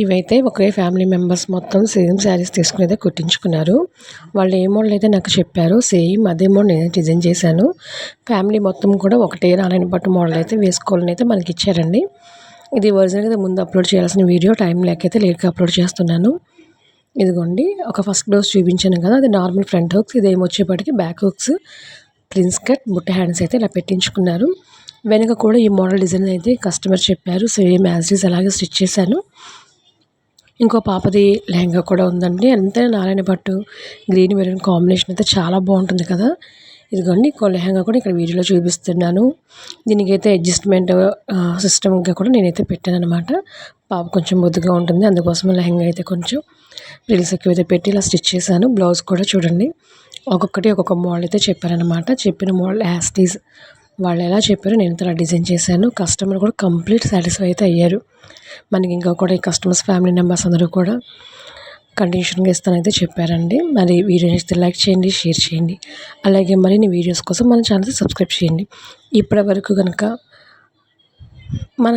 ఇవైతే ఒకే family members మొత్తం same saris తీసుకుని అయితే కుట్టించుకున్నారు. వాళ్ళు ఏ మోడల్ అయితే నాకు చెప్పారో సేమ్ అదే మోడల్ నేను డిజైన్ చేశాను. ఫ్యామిలీ మొత్తం కూడా ఒకటే రాలని పట్టు మోడల్ అయితే వేసుకోవాలని అయితే మనకి ఇచ్చారండి. ఇది ఒరిజినల్‌గా ముందు అప్లోడ్ చేయాల్సిన వీడియో టైం లేకైతే లేట్‌గా అప్లోడ్ చేస్తున్నాను. ఇదిగోండి ఒక ఫస్ట్ బ్లౌజ్ చూపించాను కదా! అది నార్మల్ ఫ్రంట్ హుక్స్. ఇదేమో వచ్చేప్పటికి బ్యాక్ హుక్స్, ప్రిన్స్ కట్, బుట్ట హ్యాండ్స్ అయితే ఇలా పెట్టించుకున్నారు. వెనక కూడా ఈ మోడల్ డిజైన్ అయితే కస్టమర్ చెప్పారు. సేమ్ యాజ్ ఇట్ ఈజ్ అలాగే స్టిచ్ చేశాను. ఇంకో పాపది లెహంగా కూడా ఉందండి. అంతే నారాయణ పట్టు గ్రీన్ మెరూన్ కాంబినేషన్ అయితే చాలా బాగుంటుంది కదా! ఇదిగోండి ఇంకో లెహంగా కూడా ఇక్కడ వీడియోలో చూపిస్తున్నాను. దీనికైతే అడ్జస్ట్‌మెంట్ సిస్టమ్‌గా కూడా నేనైతే పెట్టాననమాట. పాప కొంచెం బొద్దుగా ఉంటుంది. అందుకోసం లెహంగా అయితే కొంచెం ఫ్రిల్స్ ఎక్కువైతే పెట్టి ఇలా స్టిచ్ చేశాను. బ్లౌజ్ కూడా చూడండి ఒక్కొక్కటి ఒక్కొక్క మోడల్ అయితే చెప్పారనమాట. చెప్పిన మోడల్ యాజ్ ఇట్ ఈజ్ వాళ్ళు ఎలా చెప్పారో నేను అలా డిజైన్ చేశాను. కస్టమర్ కూడా కంప్లీట్ సాటిస్ఫై అయితే అయ్యారు. మనకి ఇంకా కూడా ఈ కస్టమర్స్ ఫ్యామిలీ మెంబర్స్ అందరూ కూడా కంటిన్యూషన్‌గా ఇస్తానైతే చెప్పారండి. మరి వీడియో నచ్చితే లైక్ చేయండి, షేర్ చేయండి. అలాగే మరిన్ని వీడియోస్ కోసం మన ఛానల్‌ని సబ్స్క్రైబ్ చేయండి. ఇప్పటి వరకు గనుక మన